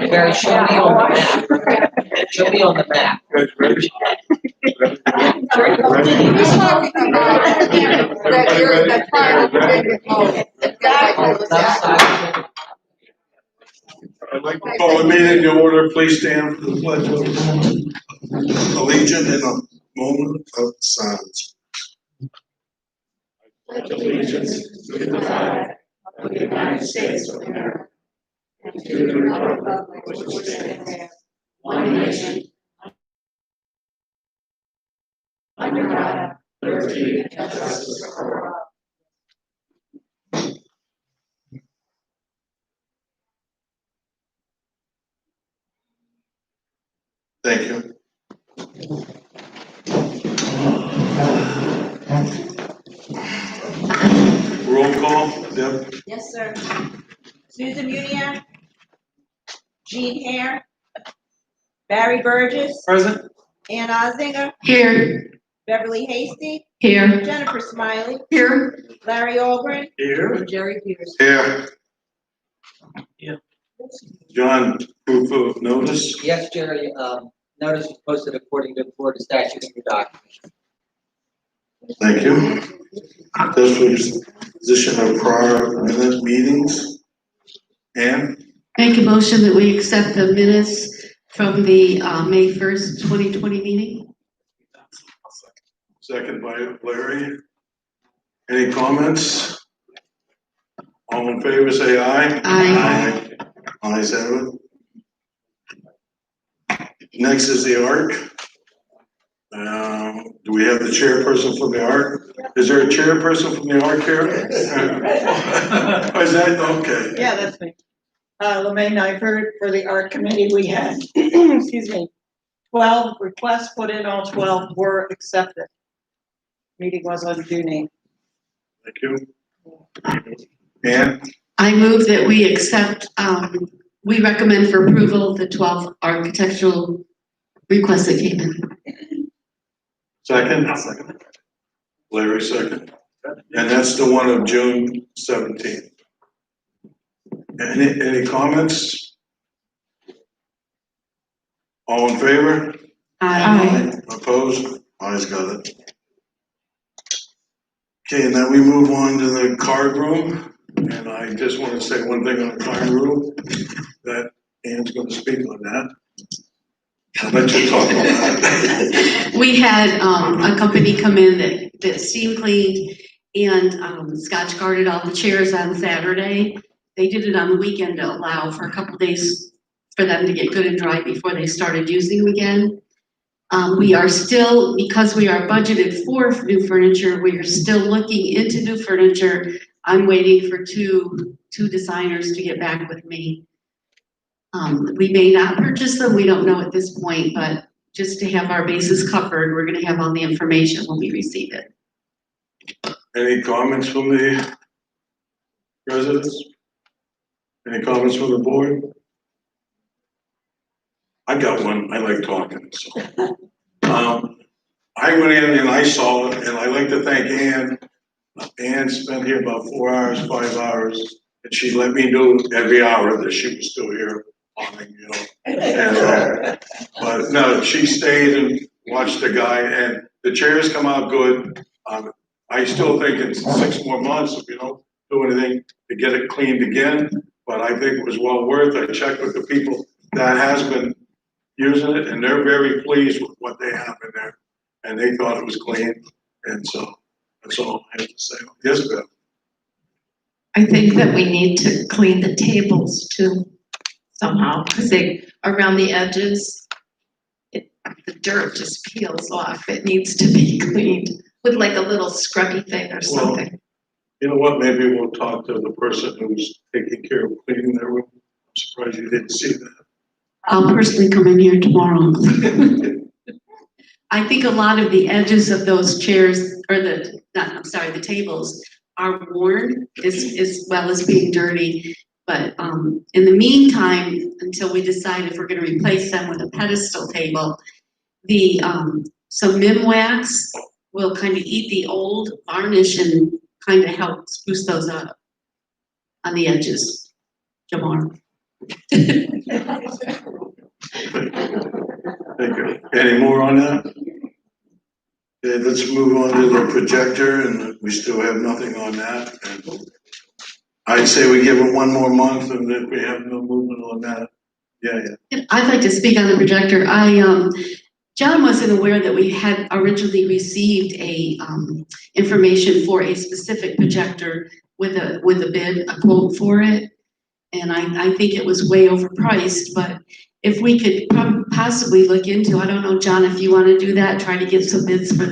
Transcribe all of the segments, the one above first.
Gary, show me on the map. Show me on the map. I'd like to call the meeting to order. Please stand for the pledge of allegiance in a moment of silence. Pledge allegiance to the flag of the United States of America and to the republic which stands one nation under God, liberty and justice for all. Thank you. Roll call, Deb. Yes, sir. Susan Munier. Jean Hare. Barry Burgess. Present. Ann Ozinger. Here. Beverly Hasty. Here. Jennifer Smiley. Here. Larry Albrin. Here. And Jerry Peters. Here. John, proof of notice. Yes, Jerry, notice was posted according to Florida statute in your document. Thank you. This was position of prior minute meetings. And Make a motion that we accept the minutes from the May 1st, 2020 meeting. second by Larry. Any comments? All in favor, say aye. Aye. Ayes have it. Next is the ARC. Do we have the chairperson from the ARC? Is there a chairperson from the ARC here? Is that, okay. Yeah, that's me. Lemaine Nyford, for the art committee, we had, excuse me, 12 requests put in, all 12 were accepted. Meeting was on June 8th. Thank you. And I move that we accept, we recommend for approval the 12 architectural requests that came in. second? Larry, second. And that's the one of June 17th. Any comments? All in favor? Aye. Opposed? Ayes got it. Okay, and then we move on to the card room. And I just want to say one thing on the card room, that Ann's going to speak on that. I'll let you talk about it. We had a company come in that steam cleaned and Scotch guarded all the chairs on Saturday. They did it on the weekend to allow for a couple days for them to get good and dry before they started using them again. We are still, because we are budgeted for new furniture, we are still looking into new furniture. I'm waiting for two designers to get back with me. We may not purchase them, we don't know at this point, but just to have our bases covered, we're gonna have all the information when we receive it. Any comments from the residents? Any comments from the board? I got one, I like talking, so. I went in and I saw it, and I like to thank Ann. Ann spent here about 4 hours, 5 hours, and she let me know every hour that she was still here, you know. And, but no, she stayed and watched the guy, and the chairs come out good. I still think it's 6 more months if you don't do anything to get it cleaned again, but I think it was well worth it. I checked with the people that has been using it, and they're very pleased with what they have in there, and they thought it was clean, and so that's all I have to say. Yes, Beth? I think that we need to clean the tables too, somehow, because they, around the edges, the dirt just peels off. It needs to be cleaned with like a little scrubby thing or something. You know what, maybe we'll talk to the person who's taking care of cleaning their room. I'm surprised you didn't see that. I'll personally come in here tomorrow. I think a lot of the edges of those chairs, or the tables, are worn as well as being dirty. But, in the meantime, until we decide if we're gonna replace them with a pedestal table, the, some Mimwax will kind of eat the old varnish and kind of help spruce those up on the edges. Jamar. Thank you. Any more on that? Okay, let's move on to the projector, and we still have nothing on that. And I'd say we give it one more month, and if we have no movement on that, yeah. I'd like to speak on the projector. John wasn't aware that we had originally received information for a specific projector with a bid, a quote for it. And I think it was way overpriced, but if we could possibly look into, I don't know, John, if you want to do that, try to get some bids for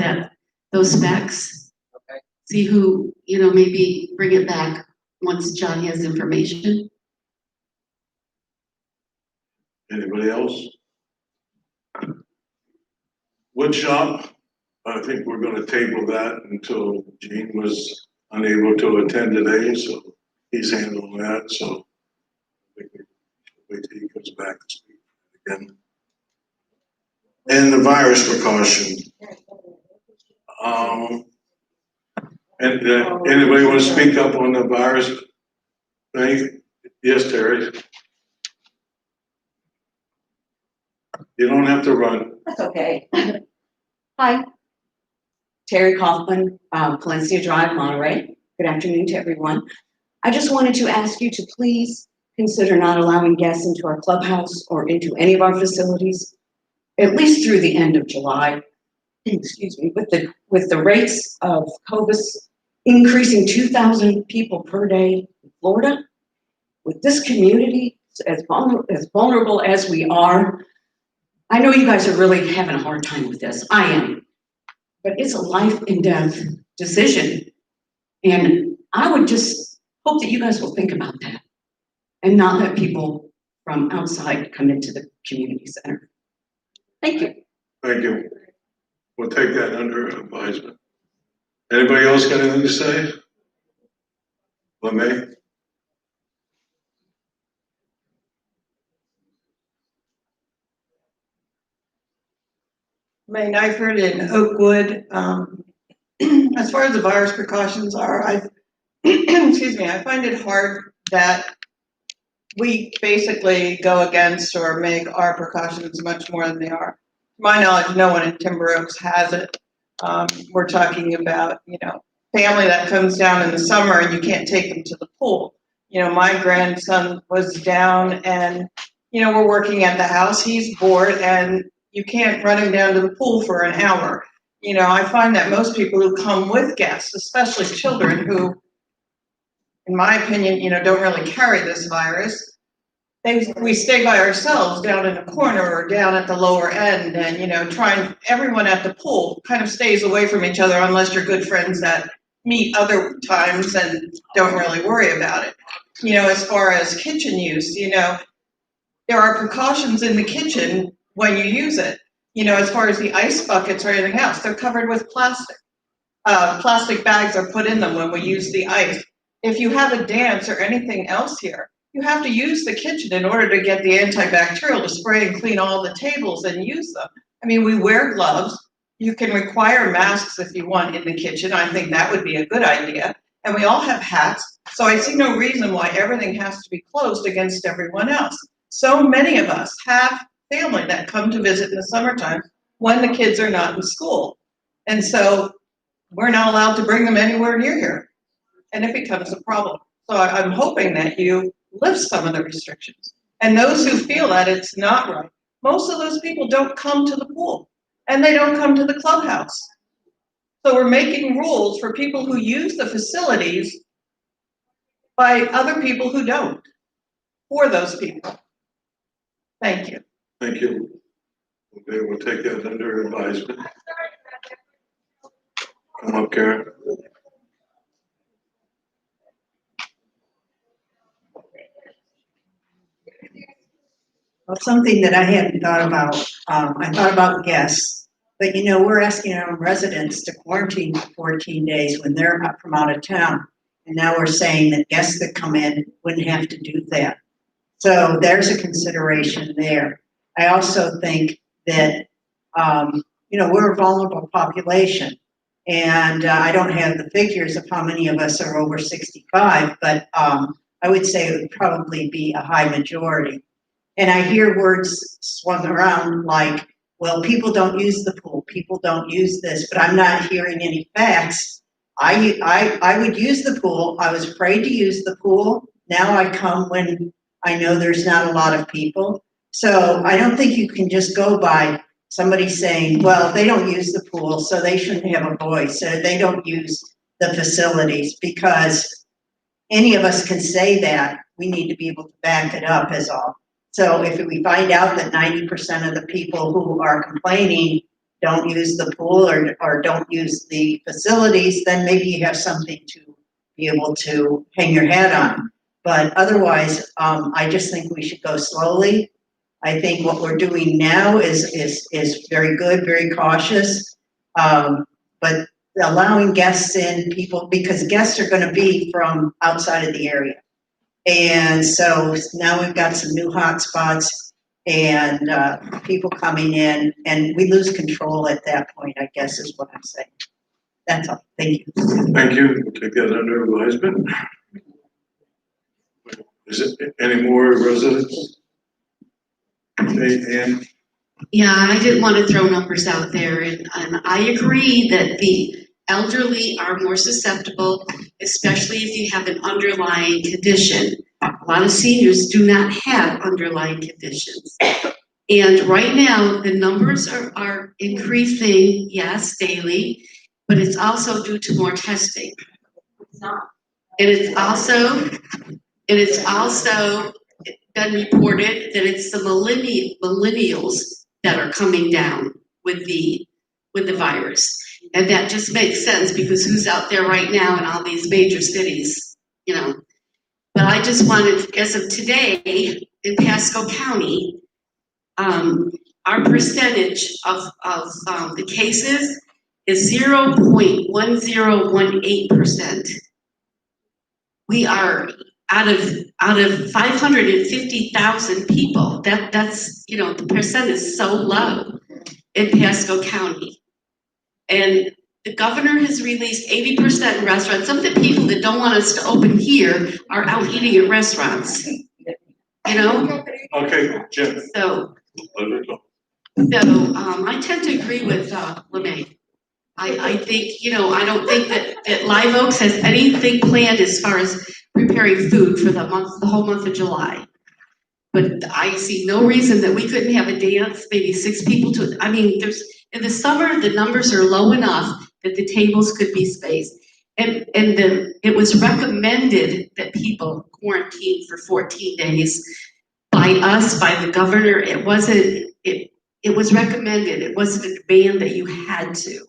those specs. Okay. See who, maybe bring it back once John has information. Anybody else? Wood shop, I think we're gonna table that until Gene was unable to attend today, so he's handling that, so I think we should wait till he comes back to speak again. And the virus precaution. Anybody want to speak up on the virus thing? Yes, Terry? You don't have to run. That's okay. Hi. Terry Kaufman, Palencia Drive, Monterey. Good afternoon to everyone. I just wanted to ask you to please consider not allowing guests into our clubhouse or into any of our facilities, at least through the end of July. Excuse me, with the rates of COVID increasing 2,000 people per day in Florida, with this community as vulnerable as we are, I know you guys are really having a hard time with this. I am. But it's a life and death decision. And I would just hope that you guys will think about that and not let people from outside come into the community center. Thank you. Thank you. We'll take that under advisement. Anybody else got anything to say? LeMay? May Nyford in Oakwood. As far as the virus precautions are, excuse me, I find it hard that we basically go against or make our precautions much more than they are. To my knowledge, no one in Timber Oaks has it. We're talking about, family that comes down in the summer and you can't take them to the pool. My grandson was down and, we're working at the house, he's bored and you can't run him down to the pool for an hour. I find that most people who come with guests, especially children who, in my opinion, don't really carry this virus, we stay by ourselves down in a corner or down at the lower end and, everyone at the pool kind of stays away from each other unless you're good friends that meet other times and don't really worry about it. As far as kitchen use, there are precautions in the kitchen when you use it. As far as the ice buckets or anything else, they're covered with plastic. Plastic bags are put in them when we use the ice. If you have a dance or anything else here, you have to use the kitchen in order to get the antibacterial to spray and clean all the tables and use them. We wear gloves. You can require masks if you want in the kitchen. I think that would be a good idea. And we all have hats. So I see no reason why everything has to be closed against everyone else. So many of us have family that come to visit in the summertime when the kids are not in school. And so we're not allowed to bring them anywhere near here. And it becomes a problem. So I'm hoping that you lift some of the restrictions. And those who feel that it's not right, most of those people don't come to the pool and they don't come to the clubhouse. So we're making rules for people who use the facilities by other people who don't, for those people. Thank you. Thank you. Okay, we'll take that under advisement. Come up, Karen. Well, something that I hadn't thought about, I thought about guests, but we're asking our residents to quarantine for 14 days when they're up from out of town. And now we're saying that guests that come in wouldn't have to do that. So there's a consideration there. I also think that, we're a vulnerable population. And I don't have the figures of how many of us are over 65, but I would say it would probably be a high majority. And I hear words swung around like, well, people don't use the pool, people don't use this, but I'm not hearing any facts. I would use the pool. I was afraid to use the pool. Now I come when I know there's not a lot of people. So I don't think you can just go by somebody saying, well, they don't use the pool, so they shouldn't have a voice, or they don't use the facilities, because any of us can say that. We need to be able to back it up as all. So if we find out that 90% of the people who are complaining don't use the pool or don't use the facilities, then maybe you have something to be able to hang your hat on. But otherwise, I just think we should go slowly. I think what we're doing now is very good, very cautious. But allowing guests in, because guests are gonna be from outside of the area. And so now we've got some new hot spots and people coming in, and we lose control at that point, I guess is what I'm saying. That's all. Thank you. Thank you. We'll take that under advisement. Is it any more residents? Okay, Ann? Yeah, I didn't want to throw numbers out there, and I agree that the elderly are more susceptible, especially if you have an underlying condition. A lot of seniors do not have underlying conditions. And right now, the numbers are increasing, yes, daily, but it's also due to more testing. And it's also been reported that it's the millennials that are coming down with the virus. And that just makes sense because who's out there right now in all these major cities, But I just wanted, as of today, in Pasco County, our percentage of the cases is 0.1018%. We are out of 550,000 people. That's the percent is so low in Pasco County. And the governor has released 80% in restaurants. Some of the people that don't want us to open here are out eating at restaurants. Okay, Jim. So I tend to agree with LeMay. I think, I don't think that Live Oaks has anything planned as far as preparing food for the whole month of July. But I see no reason that we couldn't have a dance, maybe 6 people in the summer, the numbers are low enough that the tables could be spaced. And it was recommended that people quarantine for 14 days by the governor. It was recommended. It wasn't a demand that you had to.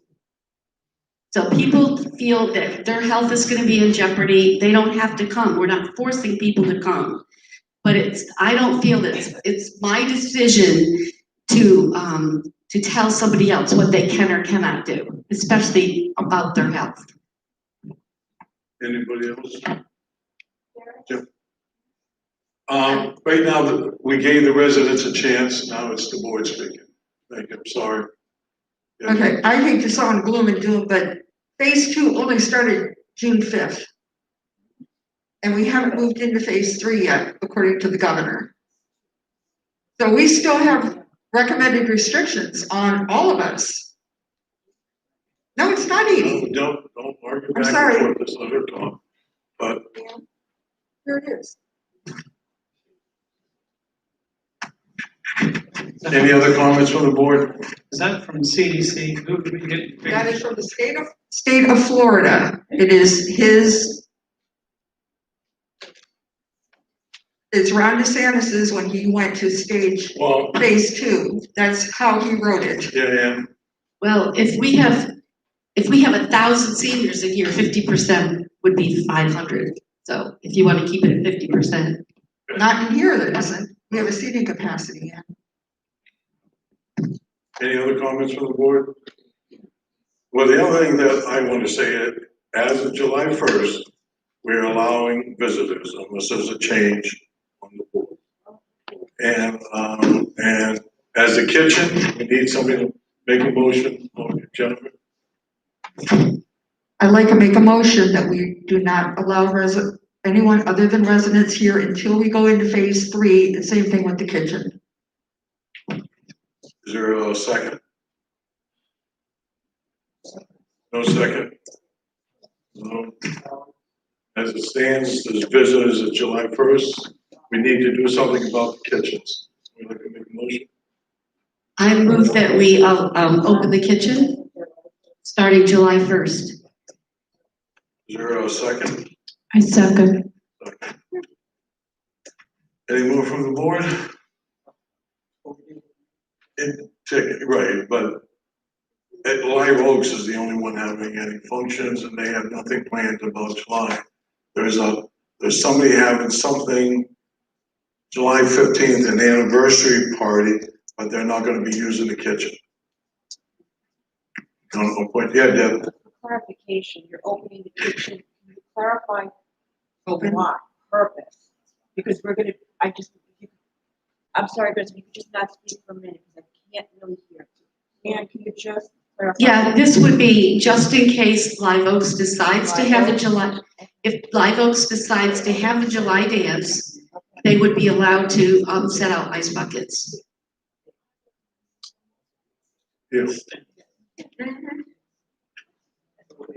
So people feel that their health is going to be in jeopardy. They don't have to come. We're not forcing people to come. But I don't feel that it's my decision to tell somebody else what they can or cannot do, especially about their health. Anybody else? Jim? Right now, we gave the residents a chance. Now it's the board speaking. Thank you. I'm sorry. Yeah. Okay, I hate to sound gloom and doom, but phase 2 only started June 5th. And we haven't moved into phase 3 yet, according to the governor. So we still have recommended restrictions on all of us. No, it's not eating. Don't argue I'm back sorry. and forth. Just let her talk. But Here it is. any other comments from the board? Is that from CDC? Who did we get? That is from the state of Florida. It is it's Ron DeSantis's when he went to stage Well, phase 2. That's how he wrote it. yeah. Well, if we have 1,000 seniors a year, 50% would be 500. So if you want to keep it at 50%. Not in here, there isn't. We have a seating capacity. Any other comments from the board? Well, the other thing that I want to say, as of July 1st, we're allowing visitors unless there's a change on the board. And as a kitchen, we need somebody to make a motion. Jennifer? I'd like to make a motion that we do not allow anyone other than residents here until we go into phase 3, the same thing with the kitchen. Is there a second? No second? No. As it stands, there's visitors at July 1st. We need to do something about the kitchens. Would you like to make a motion? I move that we, open the kitchen starting July 1st. Is there a second? I second. Any more from the board? Right, but Live Oaks is the only one having any functions and they have nothing planned about July. There's somebody having something July 15th, an anniversary party, but they're not gonna be using the kitchen. No point, yeah, Deb. Clarification, you're opening the kitchen, can you clarify Open. what purpose? Because I'm sorry, but you could just not speak for a minute, because I can't really hear. And can you just clarify? Yeah, this would be just in case Live Oaks decides to have a July, if Live Oaks decides to have a July dance, they would be allowed to, set out ice buckets. Yes.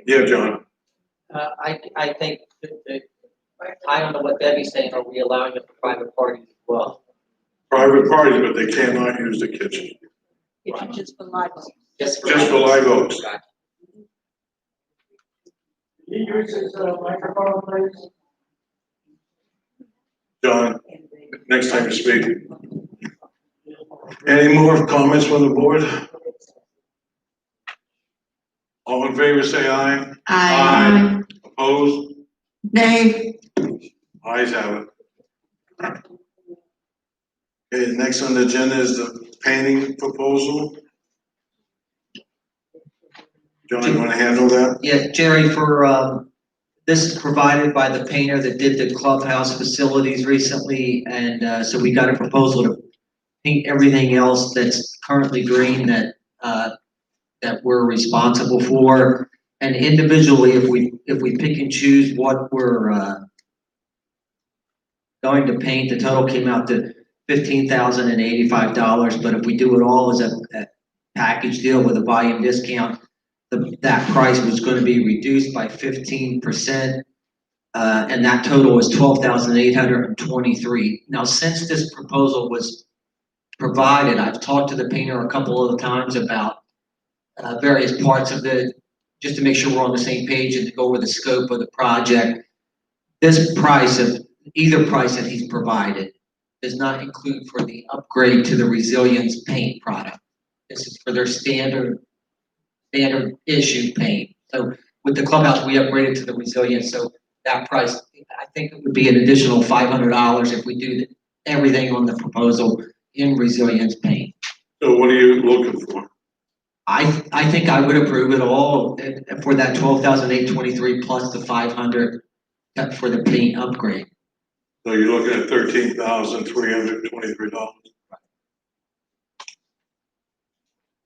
Yeah, John. I think I don't know what Debbie's saying, are we allowing it for private parties as well? Private parties, but they cannot use the kitchen. Kitchen just for live. Just Just for Live Oaks. Gotcha. He uses a microphone, please. John, next time you speak. Any more comments from the board? All in favor, say aye. Aye. Opposed? Nay. Ayes have it. Okay, next on the agenda is the painting proposal. John, you wanna handle that? Yeah, Jerry, this is provided by the painter that did the clubhouse facilities recently, and so we got a proposal to paint everything else that's currently green that we're responsible for. And individually, if we pick and choose what we're going to paint, the total came out to $15,085. But if we do it all as a package deal with a volume discount, that price was going to be reduced by 15%, and that total was $12,823. Now, since this proposal was provided, I've talked to the painter a couple of times about various parts of it, just to make sure we're on the same page and to go over the scope of the project. This price of either price that he's provided does not include for the upgrade to the resilience paint product. This is for their standard issue paint. So with the clubhouse, we upgraded to the resilience, so that price, I think it would be an additional $500 if we do everything on the proposal in resilience paint. So what are you looking for? I think I would approve it all for that $12,823 plus the $500 for the paint upgrade. So you're looking at $13,323.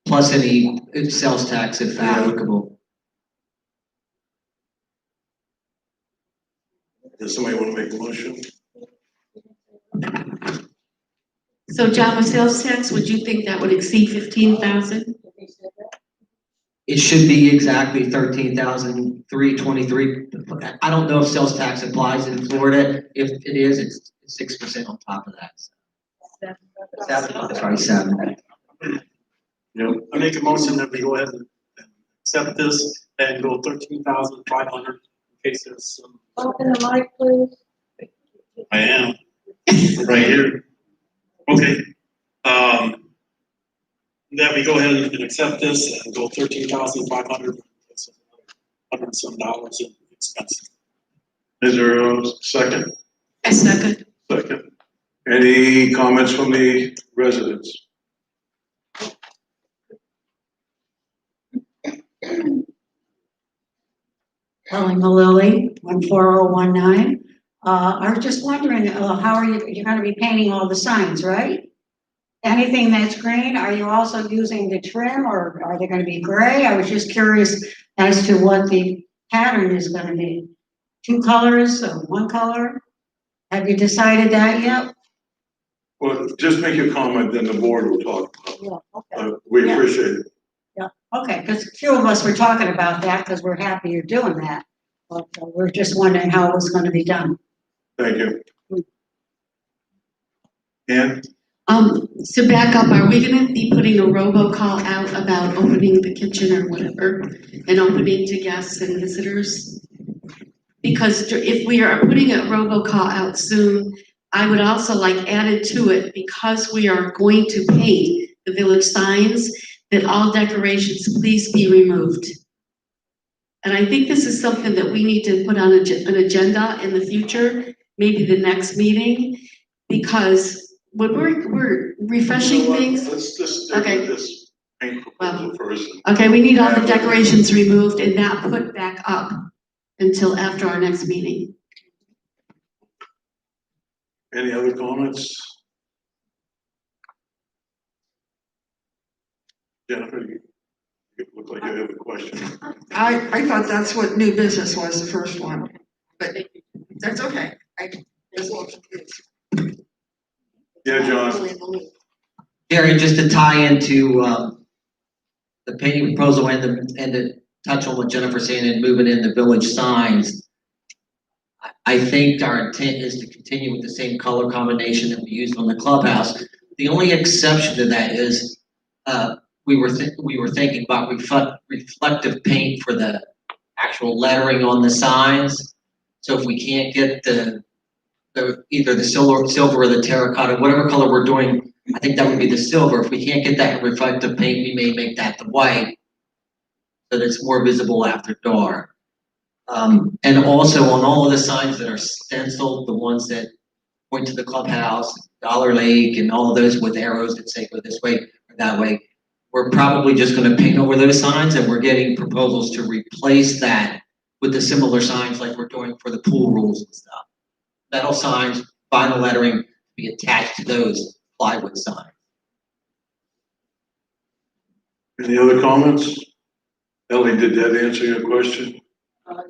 Plus any sales tax if applicable. Does somebody want to make a motion? So John, with sales tax, would you think that would exceed 15,000? It should be exactly $13,323. I don't know if sales tax applies in Florida. If it is, it's 6% on top of that. Sorry, 7. Yep. I make a motion that we go ahead and accept this and go 13,500 in case there's some. Open the mic, please. I am, right here. Okay, that we go ahead and accept this and go 13,500. That's $100 and some in expenses. Is there a second? I second. Second. Any comments from the residents? Ellen Malilly, 14019. I was just wondering, how are you're gonna be painting all the signs, right? Anything that's green, are you also using the trim or are they gonna be gray? I was just curious as to what the pattern is gonna be. 2 colors or 1 color? Have you decided that yet? Well, just make your comment, then the board will talk. Yeah, okay. We Yeah. appreciate it. Okay, because a few of us were talking about that because we're happy you're doing that. But we're just wondering how it was gonna be done. Thank you. Ann? To back up, are we gonna be putting a robocall out about opening the kitchen or whatever, and opening to guests and visitors? Because if we are putting a robocall out soon, I would also like added to it, because we are going to paint the village signs, that all decorations please be removed. And I think this is something that we need to put on an agenda in the future, maybe the next meeting, because when we're refreshing You know what? things. Let's just stick Okay. with this paint proposal first. Okay, we need all the decorations removed and not put back up until after our next meeting. Any other comments? Jennifer, you look like you have a question. I thought that's what new business was, the first one, but that's okay. I was a little confused. Yeah, John? Jerry, just to tie into, the painting proposal and to touch on what Jennifer's saying and moving in the village signs. I think our intent is to continue with the same color combination that we used on the clubhouse. The only exception to that is, we were thinking about reflective paint for the actual lettering on the signs. So if we can't get either the silver or the terracotta, whatever color we're doing, I think that would be the silver. If we can't get that reflective paint, we may make that the white, so that it's more visible after dark. And also on all of the signs that are stenciled, the ones that point to the clubhouse, Dollar Lake, and all of those with arrows that say go this way or that way, we're probably just gonna paint over those signs, and we're getting proposals to replace that with the similar signs like we're doing for the pool rules and stuff. Metal signs, vinyl lettering, be attached to those plywood signs. Any other comments? Ellie, did that answer your question?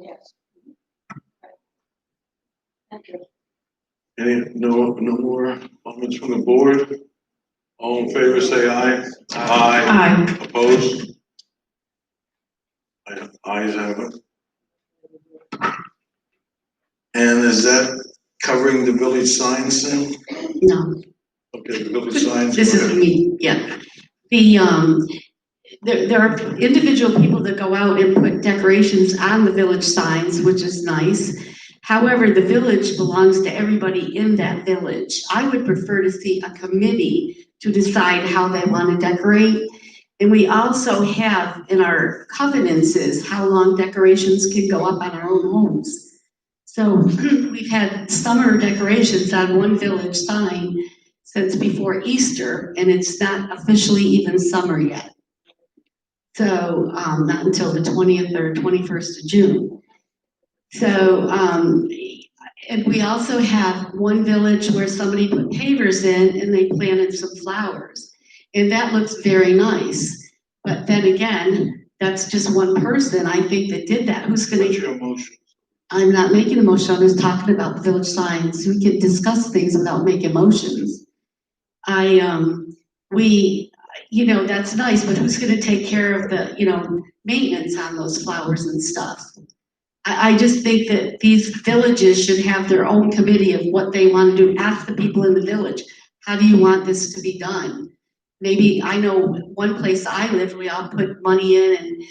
Yes. Thank you. No more comments from the board? All in favor, say aye. Aye. Opposed? Ayes have it. And is that covering the village signs then? No. Okay, the village signs. This go is ahead. me, yeah. There are individual people that go out and put decorations on the village signs, which is nice. However, the village belongs to everybody in that village. I would prefer to see a committee to decide how they want to decorate. And we also have in our covenants is how long decorations can go up on our own homes. So we've had summer decorations on one village sign since before Easter, and it's not officially even summer yet. So, not until the 20th or 21st of June. So, and we also have one village where somebody put pavers in and they planted some flowers. And that looks very nice. But then again, that's just one person, I think, that did that. Who's gonna? What's your motion? I'm not making a motion, I'm just talking about the village signs. We can discuss things without making motions. That's nice, but who's gonna take care of the, maintenance on those flowers and stuff? I just think that these villages should have their own committee of what they wanna do. Ask the people in the village, how do you want this to be done? Maybe, I know one place I live, we all put money in and,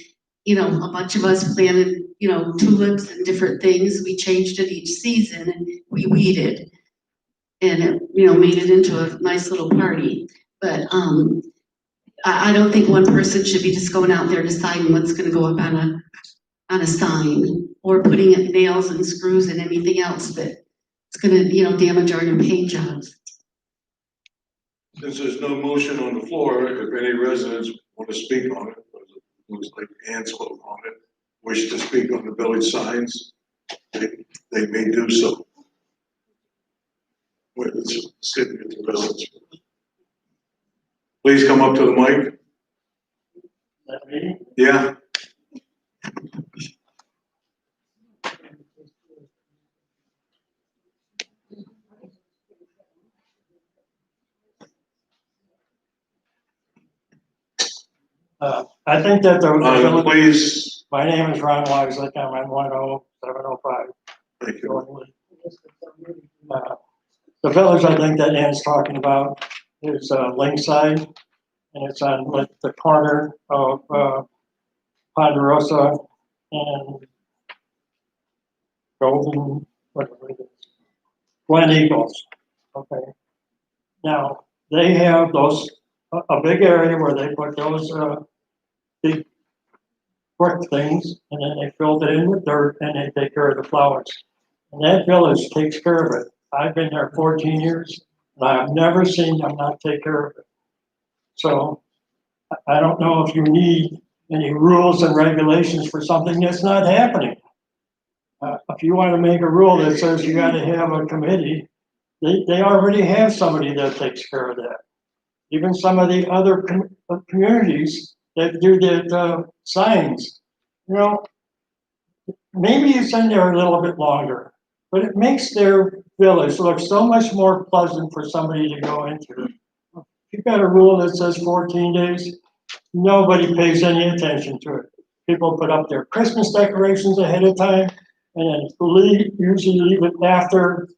a bunch of us planted, tulips and different things. We changed it each season and we weeded. And it, made it into a nice little party. But, I don't think one person should be just going out there deciding what's gonna go up on a sign, or putting in nails and screws and anything else that's gonna, damage our new paint jobs. Since there's no motion on the floor, if any residents want to speak on it, because it looks like Ann spoke on it, wish to speak on the village signs, they may do so. With the city of the residents. Please come up to the mic. Yeah. I think that Please, my name is Ron Weislich, I'm on 10705. thank you. The village I think that Ann's talking about is Lakeside, and it's on like the corner of Ponderosa and Golden, whatever it is, Glen Eagles. Okay. Now, they have those, a big area where they put those big brick things, and then they filled it in with dirt, and they take care of the flowers. And that village takes care of it. I've been there 14 years, and I've never seen them not take care of it. So I don't know if you need any rules and regulations for something that's not happening. If you want to make a rule that says you got to have a committee, they already have somebody that takes care of that. Even some of the other communities that do the signs, you know, maybe it's in there a little bit longer, but it makes their village look so much more pleasant for somebody to go into. If you've got a rule that says 14 days, nobody pays any attention to it. People put up their Christmas decorations ahead of time, and then usually leave it after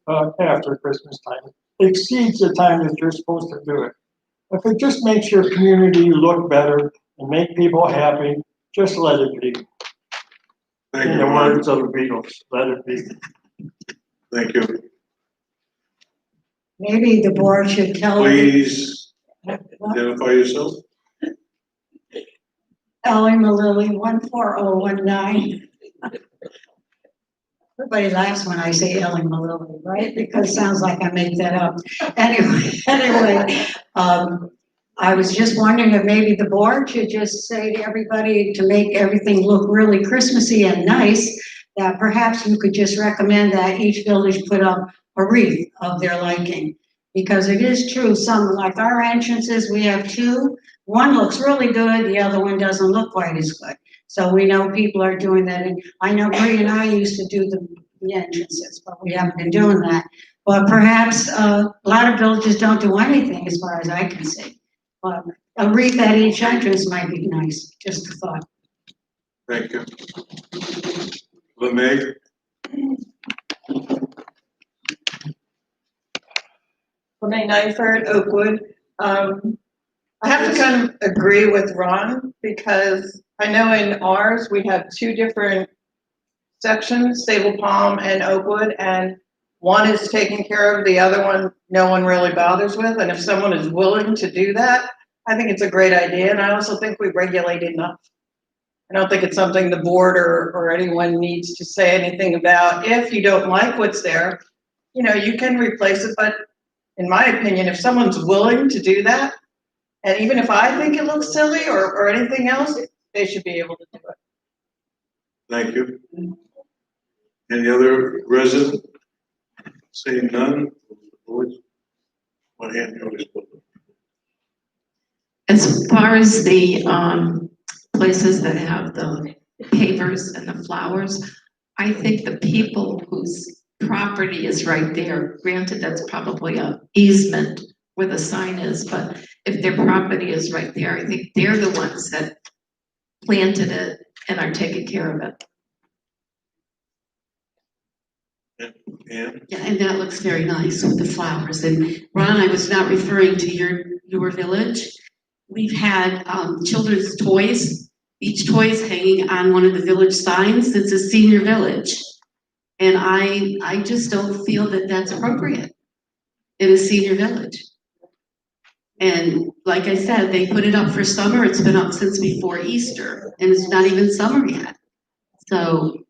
Christmas time. It exceeds the time that you're supposed to do it. If it just makes your community look better and make people happy, just let it be. Thank In you, the Ron. words of the Beatles, let it be. Thank you. Maybe the board should tell. Please identify yourself. Ellie Malilly, 14019. Everybody laughs when I say Ellie Malilly, right? Because it sounds like I make that up. Anyway, I was just wondering if maybe the board should just say to everybody to make everything look really Christmassy and nice, that perhaps you could just recommend that each village put up a wreath of their liking. Because it is true, some, like our entrances, we have two. One looks really good, the other one doesn't look quite as good. So we know people are doing that, and I know Bree and I used to do the entrances, but we haven't been doing that. But perhaps a lot of villages don't do anything as far as I can see. But a wreath at each entrance might be nice, just a thought. Thank you. LeMay. LeMay Nyford, Oakwood. I have to kind of agree with Ron, because I know in ours, we have two different sections, Sable Palm and Oakwood, and one is taken care of, the other one, no one really bothers with, and if someone is willing to do that, I think it's a great idea, and I also think we regulate enough. I don't think it's something the board or anyone needs to say anything about. If you don't like what's there, you know, you can replace it, but in my opinion, if someone's willing to do that, and even if I think it looks silly or anything else, they should be able to do it. Thank you. Any other resident? Seeing none? My hand notice. As far as the places that have the pavers and the flowers, I think the people whose property is right there, granted that's probably a easement where the sign is, but if their property is right there, I think they're the ones that planted it and are taking care of it. Yeah. Yeah, and that looks very nice with the flowers. And Ron, I was not referring to your village. We've had children's toys, beach toys hanging on one of the village signs that's a senior village. And I just don't feel that that's appropriate in a senior village. And like I said, they put it up for summer. It's been up since before Easter, and it's not even summer yet. So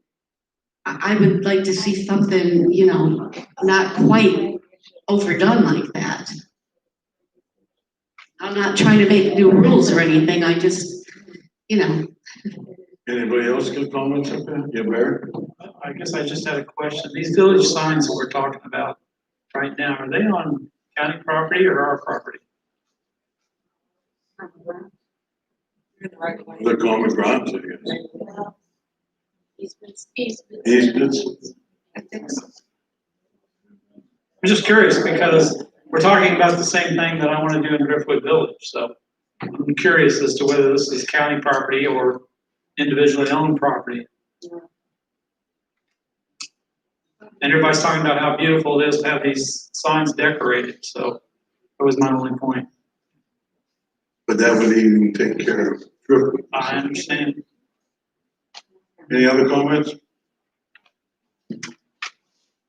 I would like to see something, you know, not quite overdone like that. I'm not trying to make new rules or anything. I just, you know. Anybody else got comments up there? Yeah, Barry? I guess I just had a question. These village signs that we're talking about right now, are they on county property or our property? The common grounds, I guess. Easements? I think so. I'm just curious because we're talking about the same thing that I want to do in Driftwood Village, so I'm curious as to whether this is county property or individually owned property. And everybody's talking about how beautiful it is to have these signs decorated, so that was my only point. But that would even take care of Driftwood. I understand. Any other comments?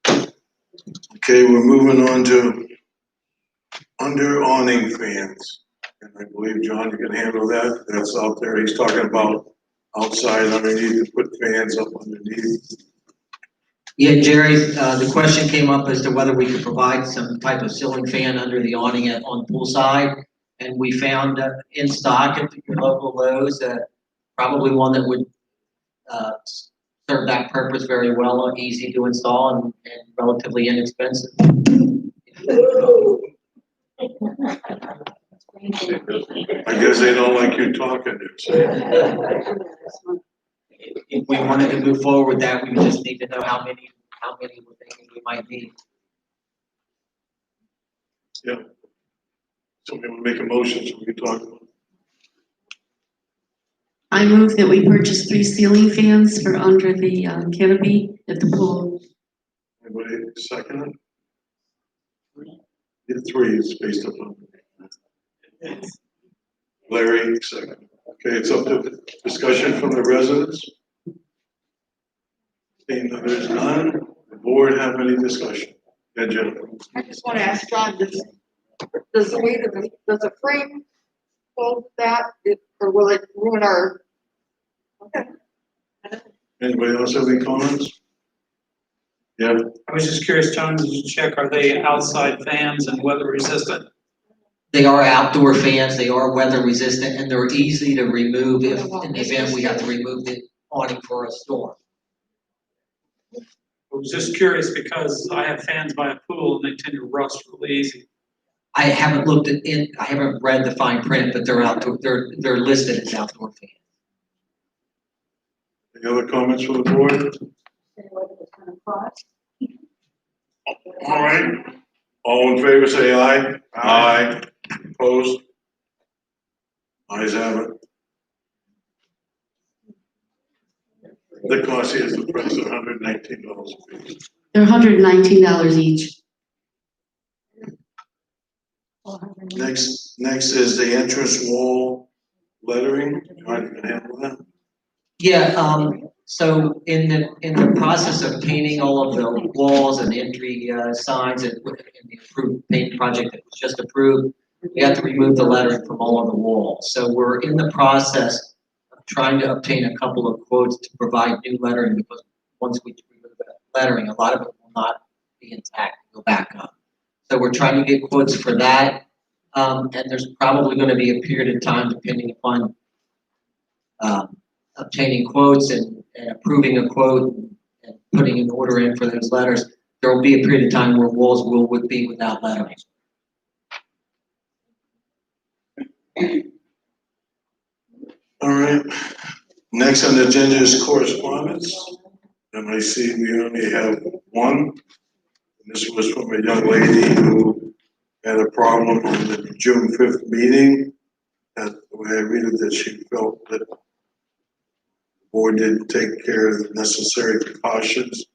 Okay, we're moving on to under awning fans. And I believe, John, you can handle that. That's out there. He's talking about outside underneath, to put fans up underneath. Yeah, Jerry, the question came up as to whether we could provide some type of ceiling fan under the awning on poolside. And we found in stock at your local Lowe's, probably one that would serve that purpose very well, easy to install and relatively inexpensive. I guess they don't like you talking there, so. If we wanted to move forward with that, we would just need to know how many we're thinking we might need. Yeah. Somebody will make a motion so we can talk about it. I move that we purchase 3 ceiling fans for under the canopy at the pool. Anybody second it? Yeah, 3 is based upon. Larry, second. Okay, it's up to discussion from the residents. Seeing that there's none, the board have any discussion? Yeah, Jennifer. I just want to ask John, does the weight of does the frame hold that, or will it ruin our? Okay. Anybody else have any comments? Yeah, I was just curious, John, did you check, are they outside fans and weather resistant? They are outdoor fans, they are weather resistant, and they're easy to remove if in the event we have to remove the awning for a storm. I was just curious because I have fans by a pool and they tend to rust really easy. I haven't I haven't read the fine print, but they're outdoor, they're listed as outdoor fans. any other comments from the board? All right, all in favor, say aye. Aye. Opposed? Ayes have it. The cost is the price of $119 a piece. They're $119 each. Next is the entrance wall lettering. John, you can handle that? Yeah, so in the process of painting all of the walls and entry signs and in the approved paint project that was just approved, we have to remove the lettering from all of the walls. So we're in the process of trying to obtain a couple of quotes to provide new lettering, because once we remove that lettering, a lot of it will not be intact, go back up. So we're trying to get quotes for that. And there's probably going to be a period of time, depending upon obtaining quotes and approving a quote and putting an order in for those letters. There will be a period of time where walls would be without lettering. All right. Next on the agenda is correspondence. And I see we only have one. This was from a young lady who had a problem on the June 5th meeting. And the way I read it, that she felt that the board didn't take care of the necessary precautions.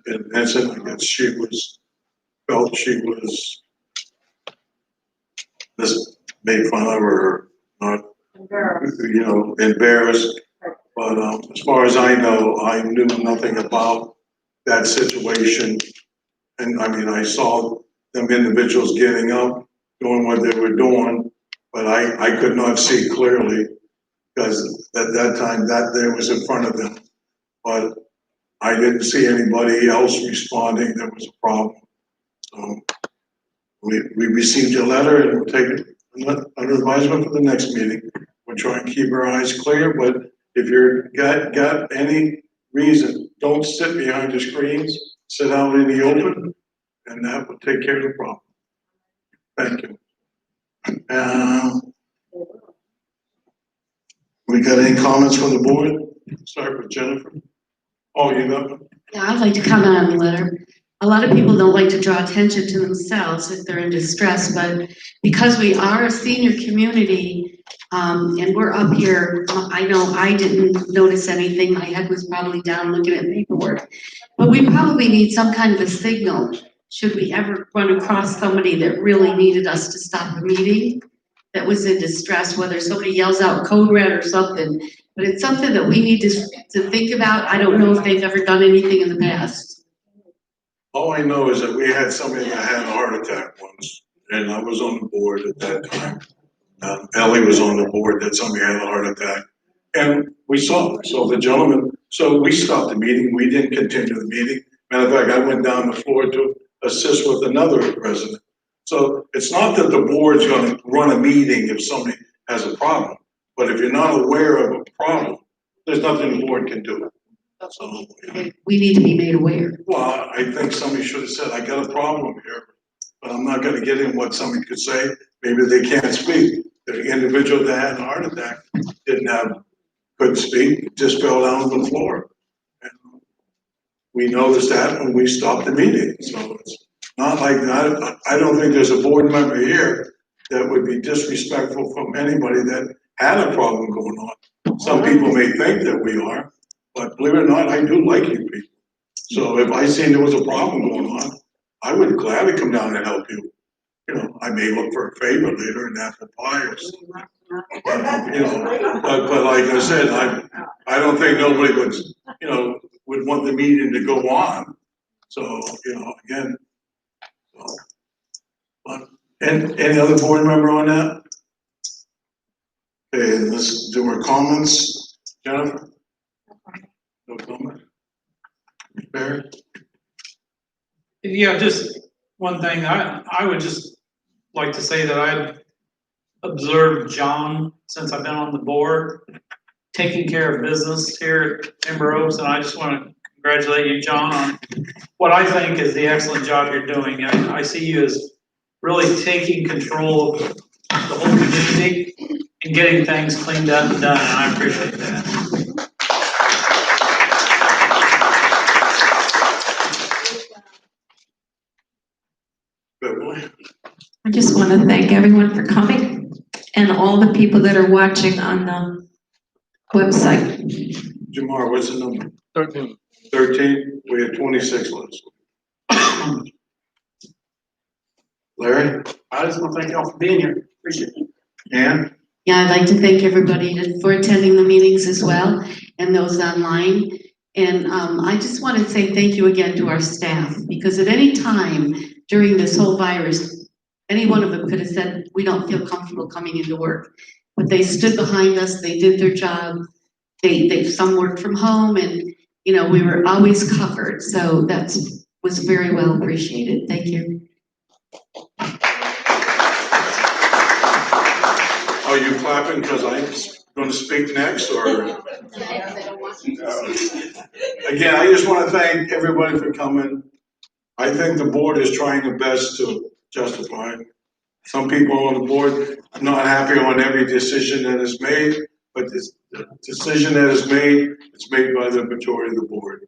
In essence, I guess she felt she was just made fun of or not, embarrassed. But as far as I know, I knew nothing about that situation. And I mean, I saw them individuals getting up, doing what they were doing, but I could not see clearly because at that time that day was in front of them. But I didn't see anybody else responding. There was a problem. So we received your letter and we'll take it under advisement for the next meeting. We'll try and keep our eyes clear, but If you're got any reason, don't sit behind the screens, sit out in the open, and that will take care of the problem. Thank you. We got any comments from the board? Start with Jennifer. Oh, you got them? Yeah, I'd like to comment on the letter. A lot of people don't like to draw attention to themselves if they're in distress, but because we are a senior community, and we're up here, I know I didn't notice anything, my head was probably down looking at paperwork. But we probably need some kind of a signal, should we ever run across somebody that really needed us to stop a meeting, that was in distress, whether somebody yells out code red or something. But it's something that we need to think about. I don't know if they've ever done anything in the past. All I know is that we had somebody that had a heart attack once, and I was on the board at that time. Ellie was on the board that somebody had a heart attack. And we saw it. So the gentleman, so we stopped the meeting. We didn't continue the meeting. Matter of fact, I went down the floor to assist with another resident. So it's not that the board's gonna run a meeting if somebody has a problem. But if you're not aware of a problem, there's nothing the board can do. So, We need to be made aware. well, I think somebody should have said, I got a problem here, but I'm not gonna get in what somebody could say. Maybe they can't speak. The individual that had a heart attack couldn't speak, just fell down on the floor. And we noticed that when we stopped the meeting, so it's not like, I don't think there's a board member here that would be disrespectful from anybody that had a problem going on. Some people may think that we are, but believe it or not, I do like you people. So if I seen there was a problem going on, I would gladly come down and help you. You know, I may look for a favor later in apple pie or something. You know, but like I said, I don't think nobody would, you know, would want the meeting to go on. So, you know, again, so, but, and any other board member on that? Okay, let's do our comments. Jennifer? No comment? Barry? Yeah, just one thing, I would just like to say that I've observed John, since I've been on the board, taking care of business here at Timber Oaks, and I just want to congratulate you, John, on what I think is the excellent job you're doing. I see you as really taking control of the whole community and getting things cleaned up and done, and I appreciate that. I just want to thank everyone for coming and all the people that are watching on the website. Jamar, what's the number? 13. 13? We had 26 last week. Larry? I just want to thank y'all for being here. Appreciate it. Ann? Yeah, I'd like to thank everybody for attending the meetings as well, and those online. And I just want to say thank you again to our staff, because at any time during this whole virus, any one of them could have said, we don't feel comfortable coming into work. But they stood behind us, they did their job, some worked from home, and you know, we were always covered. So that was very well appreciated. Thank you. Are you clapping because I'm going to speak next, or? Again, I just want to thank everybody for coming. I think the board is trying the best to justify. Some people on the board are not happy on every decision that is made, but this the decision that is made, it's made by the majority of the board.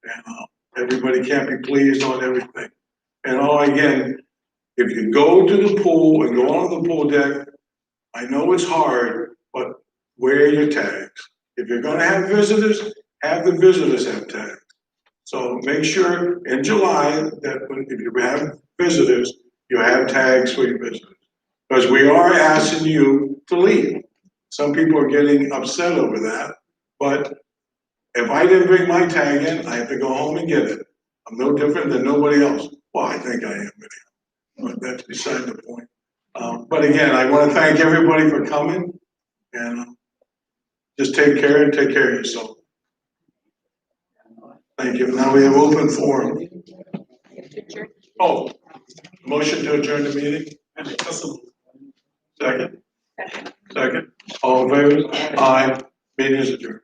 And everybody can't be pleased on everything. And again, if you go to the pool and go on the pool deck, I know it's hard, but wear your tags. If you're gonna have visitors, have the visitors have tags. So make sure in July that if you have visitors, you have tags for your visitors. Because we are asking you to leave. Some people are getting upset over that, but if I didn't bring my tag in, I have to go home and get it. I'm no different than nobody else. Well, I think I am, but that's beside the point. But again, I want to thank everybody for coming, and just take care and take care of yourself. Thank you. Now we have open forum. Oh, motion to adjourn the meeting? Second? Second. All in favor? Aye. Meeting is adjourned.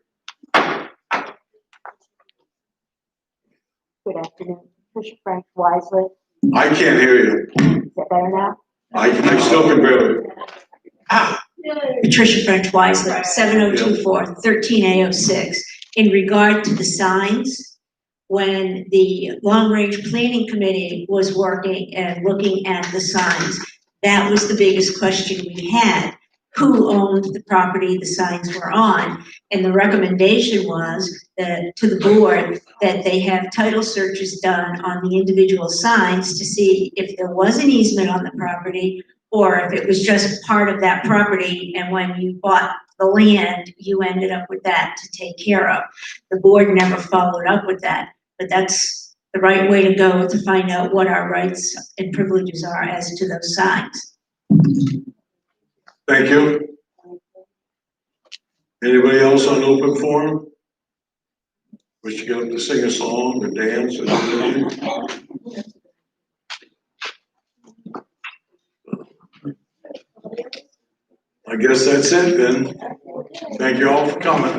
Good afternoon, Patricia Frank Wisely, I can't hear you. is that better now? I still can barely. Patricia French Wisely, 7024 13A06. In regard to the signs, when the Long Range Planning Committee was working and looking at the signs, that was the biggest question we had. Who owned the property the signs were on? And the recommendation was that, to the board, that they have title searches done on the individual signs to see if there was an easement on the property or if it was just part of that property, and when you bought the land, you ended up with that to take care of. The board never followed up with that, but that's the right way to go to find out what our rights and privileges are as to those signs. Thank you. Anybody else on open forum? Wish to get up to sing a song or dance or anything? I guess that's it then. Thank you all for coming.